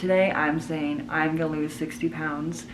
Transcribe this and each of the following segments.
Today I'm saying I'm gonna lose 60 pounds.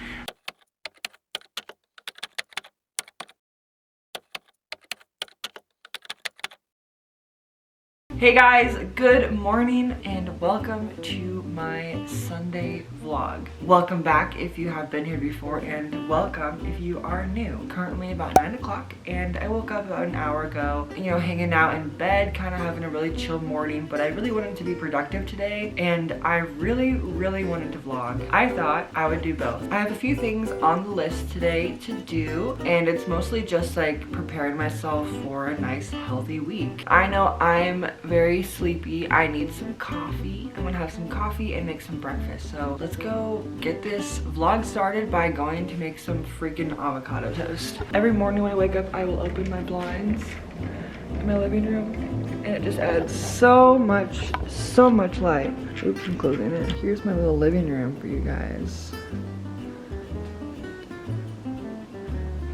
Hey guys, good morning and welcome to my Sunday vlog. Welcome back if you have been here before, and welcome if you are new. Currently about 9 o'clock and I woke up about an hour ago, hanging out in bed, kind of having a really chill morning, but I really wanted to be productive today and I really wanted to vlog. I thought I would do both. I have a few things on the list today to do, and it's mostly just like preparing myself for a nice healthy week. I know I'm very sleepy. I need some coffee. I'm gonna have some coffee and make some breakfast. So let's go get this vlog started by going to make some freaking avocado toast. Every morning when I wake up, I will open my blinds in my living room, and it just adds so much light. Oops, I'm closing it. Here's my little living room for you guys.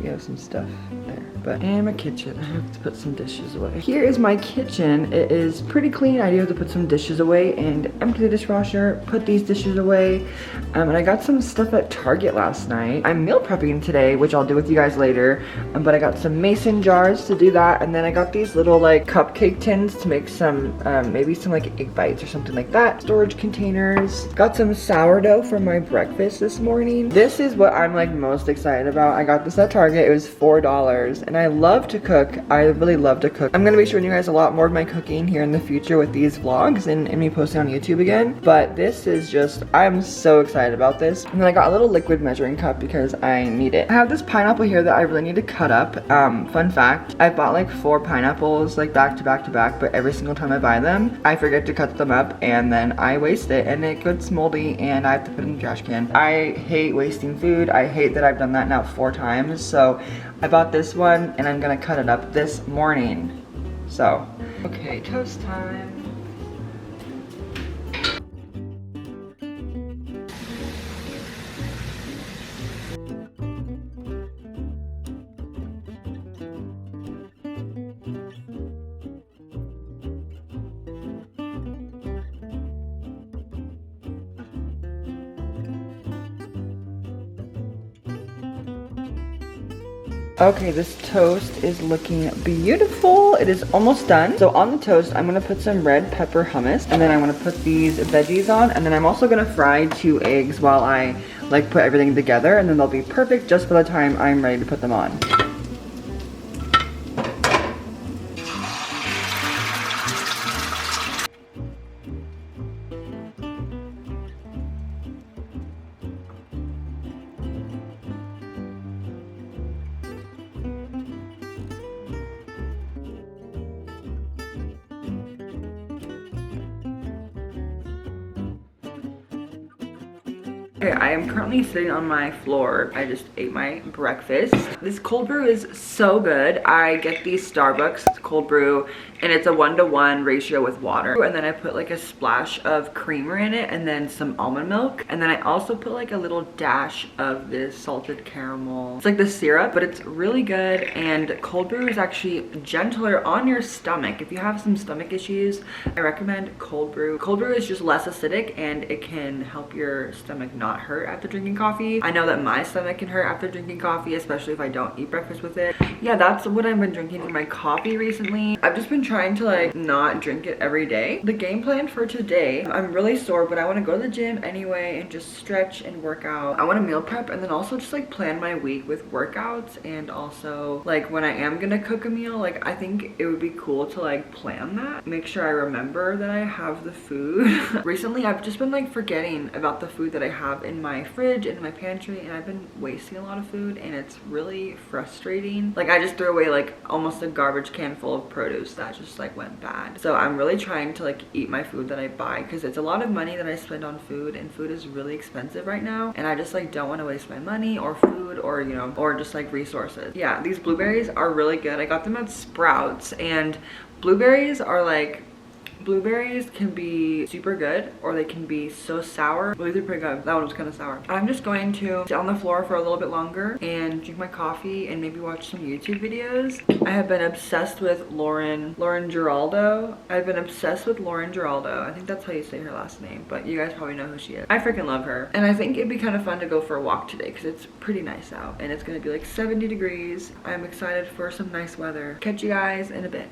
We have some stuff there, and my kitchen. I have to put some dishes away. Here is my kitchen. It is pretty clean. I do have to put some dishes away and empty the dishwasher, put these dishes away. And I got some stuff at Target last night. I'm meal prepping today, which I'll do with you guys later. But I got some mason jars to do that, and then I got these little like cupcake tins to make some, maybe some like egg bites or something like that. Storage containers. Got some sourdough for my breakfast this morning. This is what I'm like most excited about. I got this at Target. It was $4 and I love to cook. I really love to cook. I'm gonna be showing you guys a lot more of my cooking here in the future with these vlogs and me posting on YouTube again, but this is just, I'm so excited about this. And then I got a little liquid measuring cup because I need it. I have this pineapple here that I really need to cut up. Fun fact, I bought like 4 pineapples like back to back, but every single time I buy them I forget to cut them up and then I waste it and it gets moldy and I have to put it in the trash can. I hate wasting food. I hate that I've done that now 4 times. So I bought this one and I'm gonna cut it up this morning. So, okay, toast time. Okay, this toast is looking beautiful. It is almost done. So on the toast, I'm gonna put some red pepper hummus, and then I'm gonna put these veggies on, and then I'm also gonna fry 2 eggs while I like put everything together, and then they'll be perfect just by the time I'm ready to put them on. Okay, I am currently sitting on my floor. I just ate my breakfast. This cold brew is so good. I get these Starbucks cold brew and it's a 1-to-1 ratio with water. And then I put like a splash of creamer in it and then some almond milk. And then I also put like a little dash of this salted caramel. It's like the syrup, but it's really good. And cold brew is actually gentler on your stomach. If you have some stomach issues, I recommend cold brew. Cold brew is just less acidic and it can help your stomach not hurt after drinking coffee. I know that my stomach can hurt after drinking coffee, especially if I don't eat breakfast with it. Yeah, that's what I've been drinking in my coffee recently. I've just been trying to like not drink it every day. The game plan for today, I'm really sore, but I want to go to the gym anyway and just stretch and work out. I want to meal prep and then also just like plan my week with workouts, and also like when I am gonna cook a meal, like I think it would be cool to like plan that. Make sure I remember that I have the food. Recently I've just been like forgetting about the food that I have in my fridge and in my pantry, and I've been wasting a lot of food and it's really frustrating. Like I just threw away like almost a garbage can full of produce that just like went bad. So I'm really trying to like eat my food that I buy, because it's a lot of money that I spend on food, and food is really expensive right now, and I just like don't want to waste my money or food or or just like resources. Yeah, these blueberries are really good. I got them at Sprouts, and blueberries are like Blueberries can be super good or they can be so sour. Well, these are pretty good. That one was kind of sour. I'm just going to sit on the floor for a little bit longer and drink my coffee and maybe watch some YouTube videos. I have been obsessed with Lauren Giraldo. I've been obsessed with Lauren Giraldo. I think that's how you say her last name, but you guys probably know who she is. I freaking love her. And I think it'd be kind of fun to go for a walk today because it's pretty nice out and it's gonna be like 70 degrees. I'm excited for some nice weather. Catch you guys in a bit.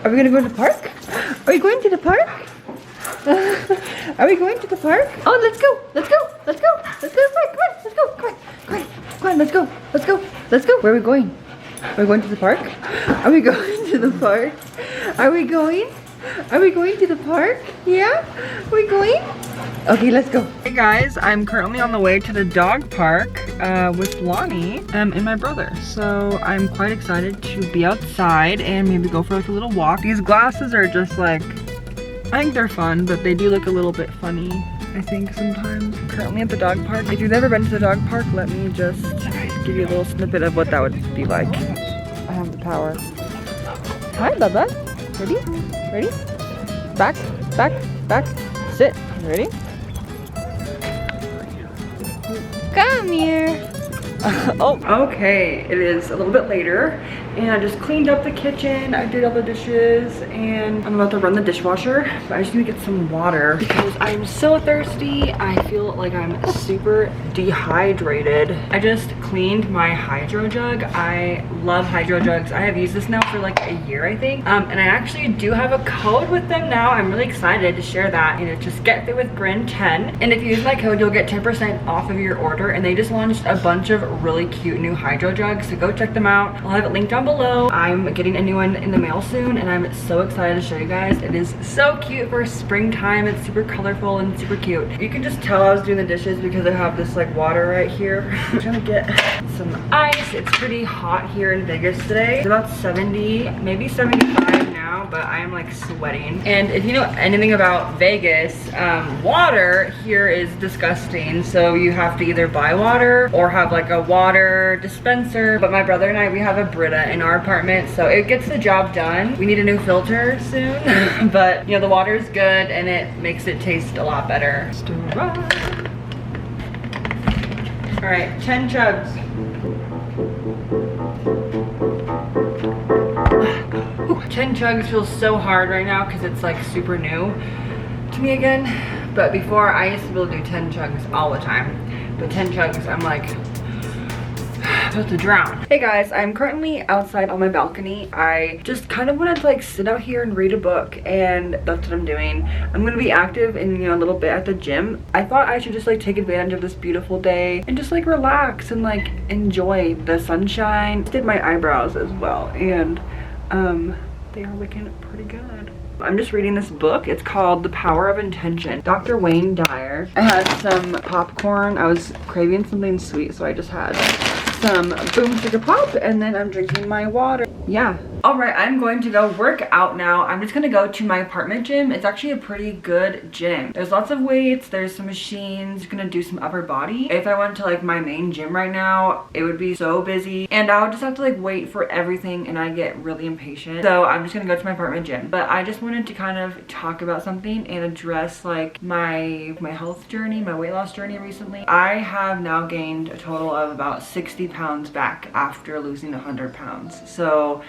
Are we gonna go to the park? Are we going to the park? Are we going to the park? Oh, let's go, let's go, let's go, let's go, come on, let's go, come on, come on, come on, let's go, let's go, let's go. Where are we going? Are we going to the park? Are we going to the park? Are we going? Are we going to the park? Yeah? Are we going? Okay, let's go. Hey guys, I'm currently on the way to the dog park with Lonnie and my brother. So I'm quite excited to be outside and maybe go for like a little walk. These glasses are just like, I think they're fun, but they do look a little bit funny, I think, sometimes. I'm currently at the dog park. If you've never been to the dog park, let me just give you a little snippet of what that would be like. I have the power. Hi, Bubba. Ready? Ready? Back, back, back. Sit. Ready? Come here. Oh, okay. It is a little bit later and I just cleaned up the kitchen. I did all the dishes and I'm about to run the dishwasher, but I just need to get some water because I'm so thirsty. I feel like I'm super dehydrated. I just cleaned my HYDROJUG. I love HYDROJUGs. I have used this now for like a year, I think. And I actually do have a code with them now. I'm really excited to share that. And it's just Get Fit with Bryn 10. And if you use my code, you'll get 10% off of your order. And they just launched a bunch of really cute new HYDROJUGs, so go check them out. I'll have it linked down below. I'm getting a new one in the mail soon and I'm so excited to show you guys. It is so cute for springtime. It's super colorful and super cute. You can just tell I was doing the dishes because I have this like water right here. I'm trying to get some ice. It's pretty hot here in Vegas today. It's about 70, maybe 75 now, but I am like sweating. And if you know anything about Vegas, water here is disgusting. So you have to either buy water or have like a water dispenser. But my brother and I, we have a Brita in our apartment, so it gets the job done. We need a new filter soon, but you know, the water is good and it makes it taste a lot better. All right, 10 chugs. 10 chugs feels so hard right now because it's like super new to me again. But before, I used to be able to do 10 chugs all the time. But 10 chugs, I'm like about to drown. Hey guys, I'm currently outside on my balcony. I just kind of wanted to like sit out here and read a book, and that's what I'm doing. I'm gonna be active in, you know, a little bit at the gym. I thought I should just like take advantage of this beautiful day and just like relax and like enjoy the sunshine. Did my eyebrows as well, and they are looking pretty good. I'm just reading this book. It's called The Power of Intention. Dr. Wayne Dyer. I had some popcorn. I was craving something sweet, so I just had some Boom Sugar Pop, and then I'm drinking my water. Yeah. All right, I'm going to go work out now. I'm just gonna go to my apartment gym. It's actually a pretty good gym. There's lots of weights, there's some machines. I'm gonna do some upper body. If I went to like my main gym right now, it would be so busy and I would just have to like wait for everything and I get really impatient. So I'm just gonna go to my apartment gym. But I just wanted to kind of talk about something and address like my health journey, my weight loss journey recently. I have now gained a total of about 60 pounds back after losing 100 pounds. So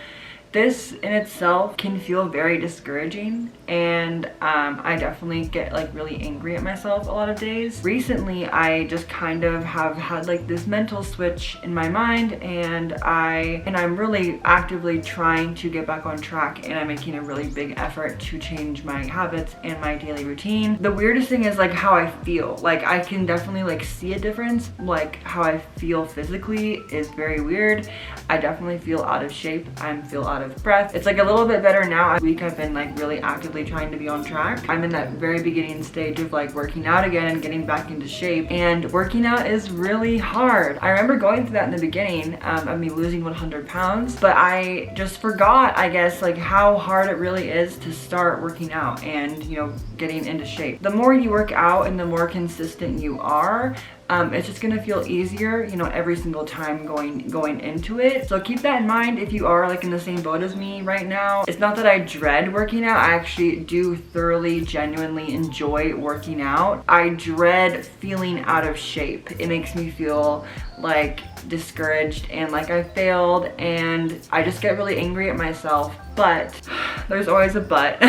this in itself can feel very discouraging, and I definitely get like really angry at myself a lot of days. Recently, I just kind of have had like this mental switch in my mind, and I'm really actively trying to get back on track, and I'm making a really big effort to change my habits and my daily routine. The weirdest thing is like how I feel. Like I can definitely like see a difference. Like how I feel physically is very weird. I definitely feel out of shape. I feel out of with breath. It's like a little bit better now. This week I've been like really actively trying to be on track. I'm in that very beginning stage of like working out again and getting back into shape, and working out is really hard. I remember going through that in the beginning of me losing 100 pounds, but I just forgot, I guess, like how hard it really is to start working out and, you know, getting into shape. The more you work out and the more consistent you are, it's just gonna feel easier, you know, every single time going into it. So keep that in mind if you are like in the same boat as me right now. It's not that I dread working out. I actually do thoroughly, genuinely enjoy working out. I dread feeling out of shape. It makes me feel like discouraged and like I failed, and I just get really angry at myself. But there's always a but.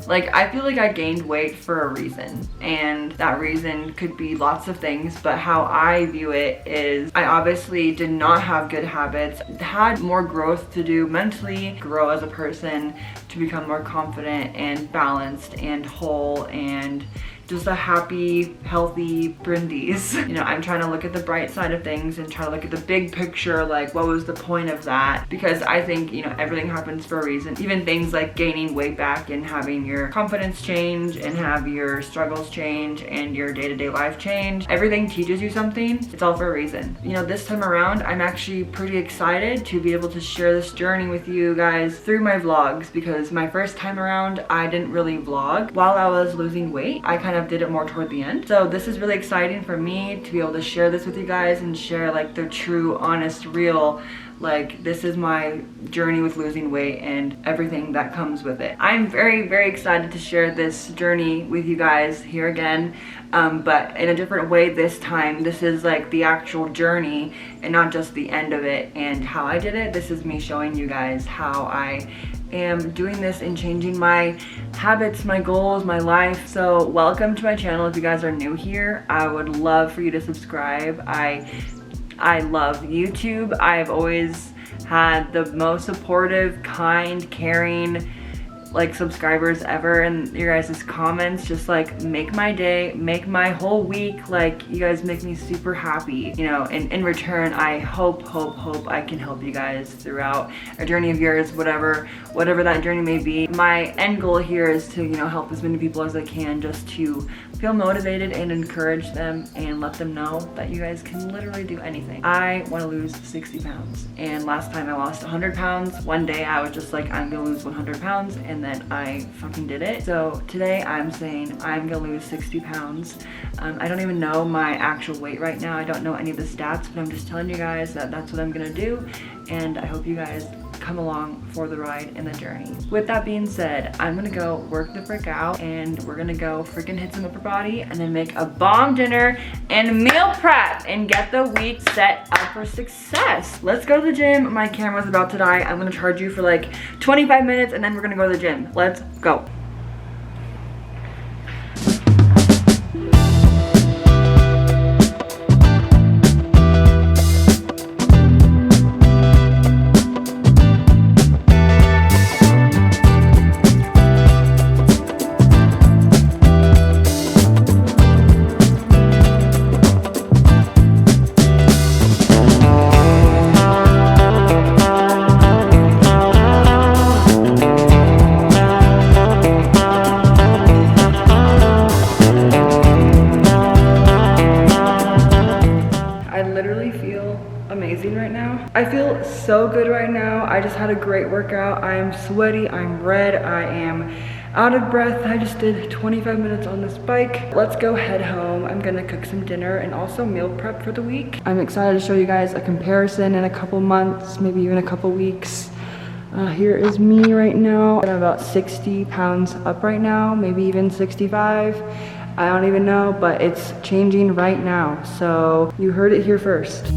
Like I feel like I gained weight for a reason, and that reason could be lots of things, but how I view it is I obviously did not have good habits, had more growth to do mentally, grow as a person, to become more confident and balanced and whole and just a happy, healthy Brindis. You know, I'm trying to look at the bright side of things and try to look at the big picture, like what was the point of that? Because I think, you know, everything happens for a reason. Even things like gaining weight back and having your confidence change and have your struggles change and your day-to-day life change. Everything teaches you something. It's all for a reason. You know, this time around, I'm actually pretty excited to be able to share this journey with you guys through my vlogs, because my first time around, I didn't really vlog while I was losing weight. I kind of did it more toward the end. So this is really exciting for me to be able to share this with you guys and share like the true, honest, real, like this is my journey with losing weight and everything that comes with it. I'm very, very excited to share this journey with you guys here again, but in a different way this time. This is like the actual journey and not just the end of it and how I did it. This is me showing you guys how I am doing this and changing my habits, my goals, my life. So welcome to my channel. If you guys are new here, I would love for you to subscribe. I love YouTube. I've always had the most supportive, kind, caring, like subscribers ever, and your guys' comments just like make my day, make my whole week. Like you guys make me super happy, you know, and in return I hope I can help you guys throughout a journey of yours, whatever that journey may be. My end goal here is to, you know, help as many people as I can, just to feel motivated and encourage them and let them know that you guys can literally do anything. I want to lose 60 pounds, and last time I lost 100 pounds. One day I was just like, I'm gonna lose 100 pounds, and then I fucking did it. So today I'm saying I'm gonna lose 60 pounds. I don't even know my actual weight right now. I don't know any of the stats, but I'm just telling you guys that that's what I'm gonna do, and I hope you guys come along for the ride and the journey. With that being said, I'm gonna go work the frick out, and we're gonna go freaking hit some upper body and then make a bomb dinner and meal prep and get the week set up for success. Let's go to the gym. My camera's about to die. I'm gonna charge you for like 25 minutes and then we're gonna go to the gym. Let's go. I feel so good right now. I just had a great workout. I am sweaty, I'm red, I am out of breath. I just did 25 minutes on this bike. Let's go head home. I'm gonna cook some dinner and also meal prep for the week. I'm excited to show you guys a comparison in a couple months, maybe even a couple weeks. Here is me right now. I'm about 60 pounds up right now, maybe even 65. I don't even know, but it's changing right now. So you heard it here first.